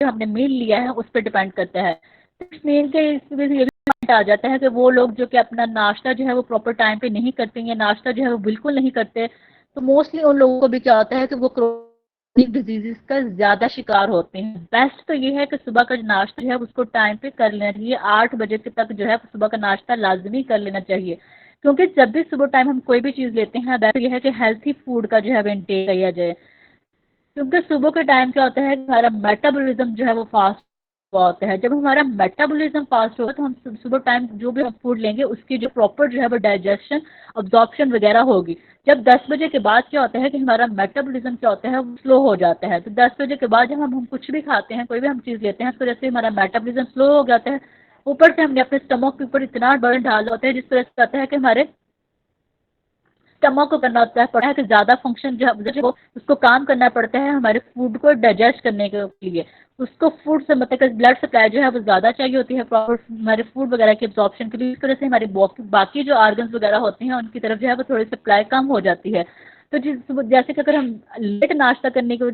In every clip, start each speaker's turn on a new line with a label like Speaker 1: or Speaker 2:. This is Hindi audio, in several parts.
Speaker 1: जो हमने मील लिया है उस पर डिपेंड करता है। तो मील के इसमें ये भी पॉइंट आ जाता है कि वो लोग जो कि अपना नाश्ता जो है वो प्रॉपर टाइम पे नहीं करते या नाश्ता जो है वो बिल्कुल नहीं करते, तो मोस्टली उन लोगों को भी क्या होता है कि वो क्रोनिक डिजीजेस का ज्यादा शिकार होते हैं। बेस्ट तो ये है कि सुबह का नाश्ता जो है उसको टाइम पे कर लेना चाहिए, 8 बजे तक जो है सुबह का नाश्ता लाजमी कर लेना चाहिए। क्योंकि जब भी सुबह टाइम हम कोई भी चीज लेते हैं बेस्ट यह है कि हेल्थी फूड का जो है इंटेक किया जाए। क्योंकि सुबह के टाइम क्या होता है, हमारा मेटाबॉलिज्म जो है वो फास्ट हुआ होता है। जब हमारा मेटाबॉलिज्म फास्ट होगा तो हम सुबह टाइम जो भी हम फूड लेंगे उसकी जो प्रॉपर जो है वो डाइजेशन, अब्जॉर्प्शन वगैरह होगी। जब 10 बजे के बाद क्या होता है कि हमारा मेटाबॉलिज्म क्या होता है वो स्लो हो जाता है। तो 10 बजे के बाद जब हम कुछ भी खाते हैं, कोई भी हम चीज लेते हैं, तो जैसे हमारा मेटाबॉलिज्म स्लो हो जाता है, ऊपर से हमने अपने स्टमक के ऊपर इतना बर्डन डाला होता है जिस तरह से आता है कि हमारे स्टमक को करना होता है पड़ता है कि ज्यादा फंक्शन जो वो उसको काम करना पड़ता है हमारे फूड को डाइजेस्ट करने के लिए। उसको फूड से मतलब ब्लड सप्लाई जो है वो ज्यादा चाहिए होती है प्रॉपर हमारे फूड वगैरह के एब्जॉर्प्शन के लिए। इस तरह से हमारे बाकी जो ऑर्गन्स वगैरह होते हैं उनकी तरफ जो है वो थोड़ी सप्लाई कम हो जाती है। तो जैसे कि अगर हम लेट नाश्ता करने के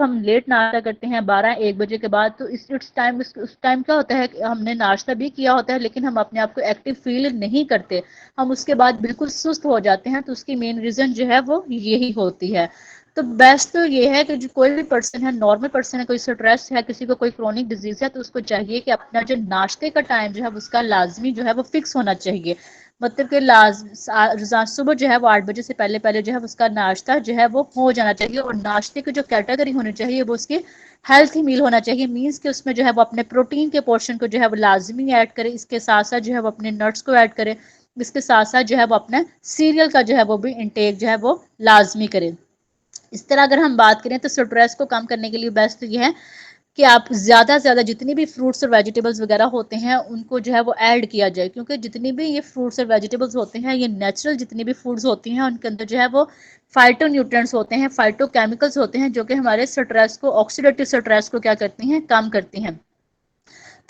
Speaker 1: हम लेट नाश्ता करते हैं 12-1 बजे के बाद, तो इस टाइम उस टाइम क्या होता है कि हमने नाश्ता भी किया होता है लेकिन हम अपने आप को एक्टिव फील नहीं करते, हम उसके बाद बिल्कुल सुस्त हो जाते हैं। तो उसकी मेन रीजन जो है वो यही होती है। तो बेस्ट तो ये है कि जो कोई भी पर्सन है, नॉर्मल पर्सन है, कोई स्ट्रेस है, किसी को कोई क्रोनिक डिजीज है, तो उसको चाहिए कि अपना जो नाश्ते का टाइम जो है उसका लाजमी जो है वो फिक्स होना चाहिए। मतलब कि सुबह जो है वो 8 बजे से पहले पहले जो है उसका नाश्ता जो है वो हो जाना चाहिए। और नाश्ते की जो कैटेगरी होनी चाहिए वो उसकी हेल्थी मील होना चाहिए। मीन्स कि उसमें जो है वो अपने प्रोटीन के पोर्शन को जो है वो लाजमी ऐड करे, इसके साथ साथ जो है वो अपने नट्स को ऐड करे, इसके साथ साथ जो है वो अपने सीरियल का जो है वो भी इंटेक जो है वो लाजमी करें। इस तरह अगर हम बात करें तो स्ट्रेस को कम करने के लिए बेस्ट ये है कि आप ज़्यादा से ज़्यादा जितनी भी फ्रूट्स और वेजिटेबल्स वगैरह होते हैं उनको जो है वो ऐड किया जाए। क्योंकि जितनी भी ये फ्रूट्स और वेजिटेबल्स होते हैं, ये नेचुरल जितनी भी फूड्स होती हैं उनके अंदर जो है वो फाइटो न्यूट्रिएंट्स होते हैं, फाइटो केमिकल्स होते हैं, जो कि हमारे स्ट्रेस को, ऑक्सीडेटिव स्ट्रेस को क्या करती हैं, कम करती हैं।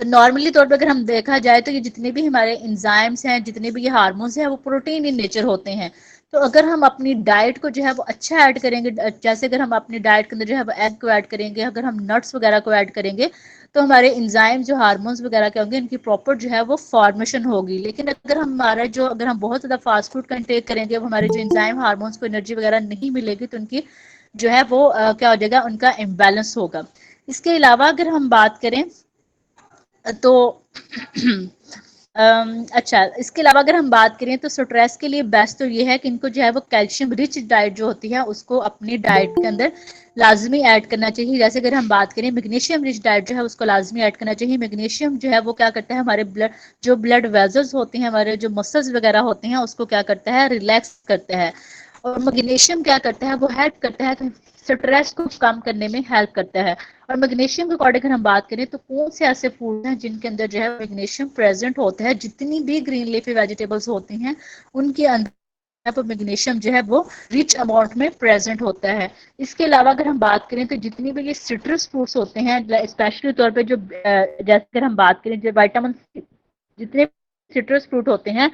Speaker 1: तो नॉर्मली तौर पर अगर हम देखा जाए तो ये जितने भी हमारे एंजाइम्स हैं, जितने भी ये हार्मोन्स हैं, वो प्रोटीन इन नेचर होते हैं। तो अगर हम अपनी डाइट को जो है वो अच्छा ऐड करेंगे, जैसे अगर हम अपनी डाइट के अंदर जो है वो एग को ऐड करेंगे, अगर हम नट्स वगैरह को ऐड करेंगे, तो हमारे एंजाइम जो हार्मोन्स वगैरह के होंगे इनकी प्रॉपर जो है वो फॉर्मेशन होगी। लेकिन अगर हम बहुत ज़्यादा फास्ट फूड का इंटेक करेंगे, अब हमारे जो एंजाइम हार्मोन्स को एनर्जी वगैरह नहीं मिलेगी, तो उनकी जो है वो क्या हो जाएगा, उनका इम्बैलेंस होगा। इसके अलावा अगर हम बात करें तो अच्छा, इसके अलावा अगर हम बात करें तो स्ट्रेस के लिए बेस्ट तो ये है कि इनको जो है वो कैल्शियम रिच डाइट जो होती है उसको अपनी डाइट के अंदर लाजमी ऐड करना चाहिए। जैसे अगर हम बात करें मैग्नीशियम रिच डाइट जो है उसको लाजमी ऐड करना चाहिए। मैग्नीशियम जो है वो क्या करता है, हमारे ब्लड वेजल्स होते हैं, हमारे जो मसल्स वगैरह होते हैं उसको क्या करता है, रिलैक्स करता है। और मैग्नीशियम क्या करता है, वो हेल्प करता है, स्ट्रेस को कम करने में हेल्प करता है। और मैग्नीशियम के अकॉर्डिंग अगर हम बात करें तो कौन से ऐसे फूड हैं जिनके अंदर जो है मैग्नीशियम प्रेजेंट होता है, जितनी भी ग्रीन लीफी वेजिटेबल्स होती हैं उनके अंदर पर मैग्नीशियम जो है वो रिच अमाउंट में प्रेजेंट होता है। इसके अलावा अगर हम बात करें तो जितनी भी ये सिट्रस फ्रूट्स होते हैं, स्पेशली तौर पे जो जैसे अगर हम बात करें जो विटामिन, जितने सिट्रस फ्रूट होते हैं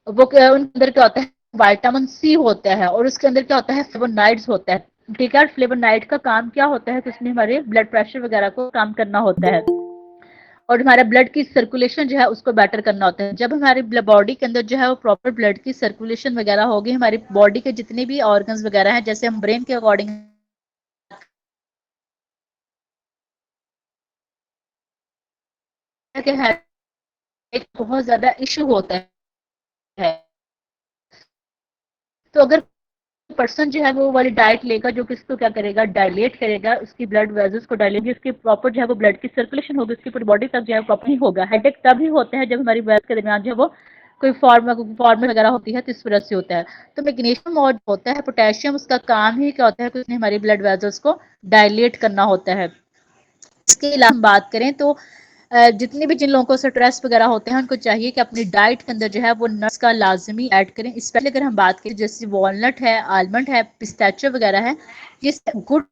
Speaker 1: वो उनके अंदर क्या होता है, विटामिन सी होता है, और उसके अंदर क्या होता है, फ्लेवोनाइड्स होता है। ठीक है, फ्लेवोनाइड का काम क्या होता है कि उसमें हमारे ब्लड प्रेशर वगैरह को काम करना होता है और हमारे ब्लड की सर्कुलेशन जो है उसको बेटर करना होता है। जब हमारी बॉडी के अंदर जो है वो प्रॉपर ब्लड की सर्कुलेशन वगैरह होगी, हमारी बॉडी के जितने भी ऑर्गन्स वगैरह हैं, जैसे हम ब्रेन के अकॉर्डिंग एक बहुत ज्यादा इशू होता है। तो अगर पर्सन जो है वो वाली डाइट लेगा जो कि इसको क्या करेगा, डायलेट करेगा, उसकी ब्लड वेजल्स को डायलेट, उसकी प्रॉपर जो है वो ब्लड की सर्कुलेशन होगी, उसकी पूरी बॉडी तक जो है प्रॉपर ही होगा। हेडेक तभी होता है जब हमारी वेल्थ के दरमियान जो है वो कोई फॉर्म वगैरह होती है, तो इस वजह से होता है। तो मैग्नीशियम और होता है पोटेशियम, उसका काम ही क्या होता है कि उसने हमारी ब्लड वेजल्स को डायलेट करना होता है। इसके अलावा हम बात करें तो जितने भी जिन लोगों को स्ट्रेस वगैरह होते हैं उनको चाहिए कि अपनी डाइट के अंदर जो है वो नट्स का लाजमी ऐड करें। स्पेशली अगर हम बात करें जैसे वॉलनट है, आलमंड है, पिस्ताचियो वगैरह है, ये गुड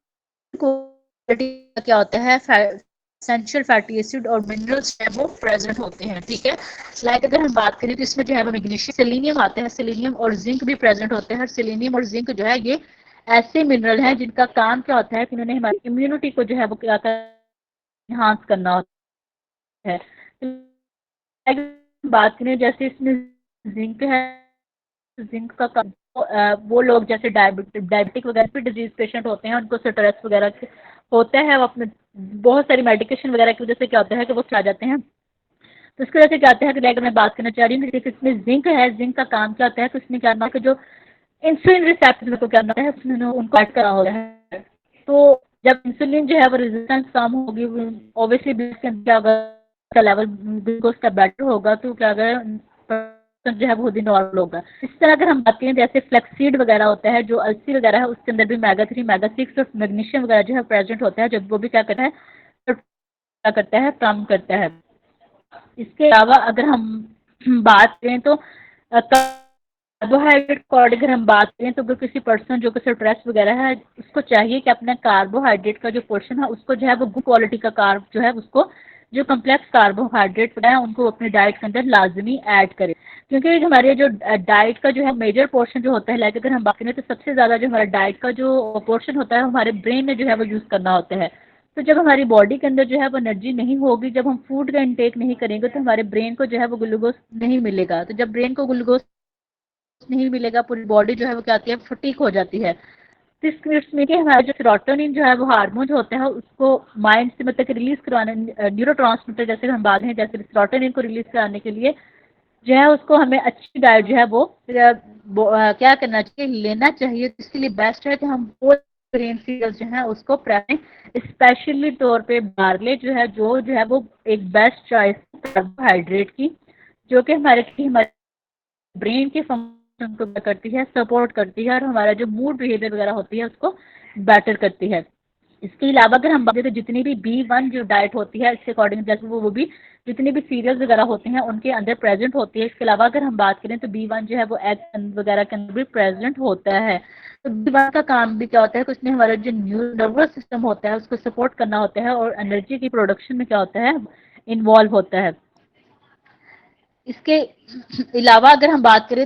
Speaker 1: क्वालिटी का क्या होता है, एसेंशियल फैटी एसिड और मिनरल्स है वो प्रेजेंट होते हैं। ठीक है, लाइक अगर हम बात करें तो इसमें जो है वो मैग्नीशियम, सेलेनियम आता है, सेलेनियम और जिंक भी प्रेजेंट होते हैं। सेलेनियम और जिंक जो है ये ऐसे मिनरल हैं जिनका काम क्या होता है कि इन्होंने हमारी इम्यूनिटी को जो है वो क्या इन्हांस करना होता है। बात करें जैसे इसमें जिंक है, जिंक का वो लोग जैसे डायबिटिक वगैरह पे डिजीज पेशेंट होते हैं, उनको स्ट्रेस वगैरह होता है, वो अपने बहुत सारी मेडिकेशन वगैरह की वजह से क्या होता है कि वो खा जाते हैं। तो इसकी वजह से क्या होता है कि अगर मैं बात करना चाह रही हूँ कि इसमें जिंक है, जिंक का काम क्या होता है कि उसमें क्या होता है कि जो इंसुलिन रिसेप्टर को क्या होता है उसमें उनको ऐड करा होता है। तो जब इंसुलिन जो है वो रेजिस्टेंस कम होगी, ऑब्वियसली ब्लड के अंदर क्या होगा, लेवल ग्लूकोज का बेटर होगा, तो क्या होगा जो है वो भी नॉर्मल होगा। इस तरह अगर हम बात करें जैसे फ्लेक्सीड वगैरह होता है, जो अलसी वगैरह है, उसके अंदर भी मेगा 3 मेगा 6 और मैग्नीशियम वगैरह जो है प्रेजेंट होता है, जब वो भी क्या करता है, क्या करता है, काम करता है। इसके अलावा अगर हम बात करें तो कार्बोहाइड्रेट को अगर हम बात करें तो अगर किसी पर्सन जो कि स्ट्रेस वगैरह है, उसको चाहिए कि अपना कार्बोहाइड्रेट का जो पोर्शन है उसको जो है वो गुड क्वालिटी का कार्ब जो है उसको, जो कम्प्लेक्स कार्बोहाइड्रेट है उनको अपने डाइट के अंदर लाजमी ऐड करें। क्योंकि हमारे जो डाइट का जो है मेजर पोर्शन जो होता है, लाइक अगर हम बात करें तो सबसे ज़्यादा जो हमारा डाइट का जो पोर्शन होता है हमारे ब्रेन में जो है वो यूज़ करना होता है। तो जब हमारी बॉडी के अंदर जो है वो एनर्जी नहीं होगी, जब हम फूड का इंटेक नहीं करेंगे, तो हमारे ब्रेन को जो है वो ग्लूकोज नहीं मिलेगा। तो जब ब्रेन को ग्लूकोज नहीं मिलेगा, पूरी बॉडी जो है वो क्या होती है, फटीक हो जाती है। तो इसमें कि हमारा जो सेरोटोनिन जो है वो हार्मोन जो होता है उसको माइंड से मतलब कि रिलीज करवाने, न्यूरोट्रांसमीटर जैसे हम बात हैं, जैसे सेरोटोनिन को रिलीज कराने के लिए जो है उसको हमें अच्छी डाइट जो है वो क्या करना चाहिए, लेना चाहिए। तो इसके लिए बेस्ट है कि हम वो ग्रेन सीरियल्स जो है उसको प्रेफरें, स्पेशली तौर पे बार्ले जो है वो एक बेस्ट चॉइस कार्बोहाइड्रेट की, जो कि हमारे ब्रेन के फंक्शन को करती है, सपोर्ट करती है, और हमारा जो मूड बिहेवियर वगैरह होती है उसको बेटर करती है। इसके अलावा अगर हम बात करें तो जितनी भी B1 जो डाइट होती है इसके अकॉर्डिंग, जैसे वो भी जितनी भी सीरियल्स वगैरह होते हैं उनके अंदर प्रेजेंट होती है। इसके अलावा अगर हम बात करें तो B1 जो है वो एग वगैरह के अंदर भी प्रेजेंट होता है। तो B1 का काम भी क्या होता है कि उसमें हमारा जो नर्वस सिस्टम होता है उसको सपोर्ट करना होता है, और एनर्जी की प्रोडक्शन में क्या होता है, इन्वॉल्व होता है। इसके अलावा अगर हम बात करें,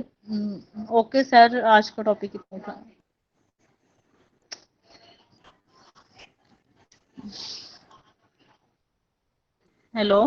Speaker 1: ओके सर, आज का टॉपिक इतना था। हेलो।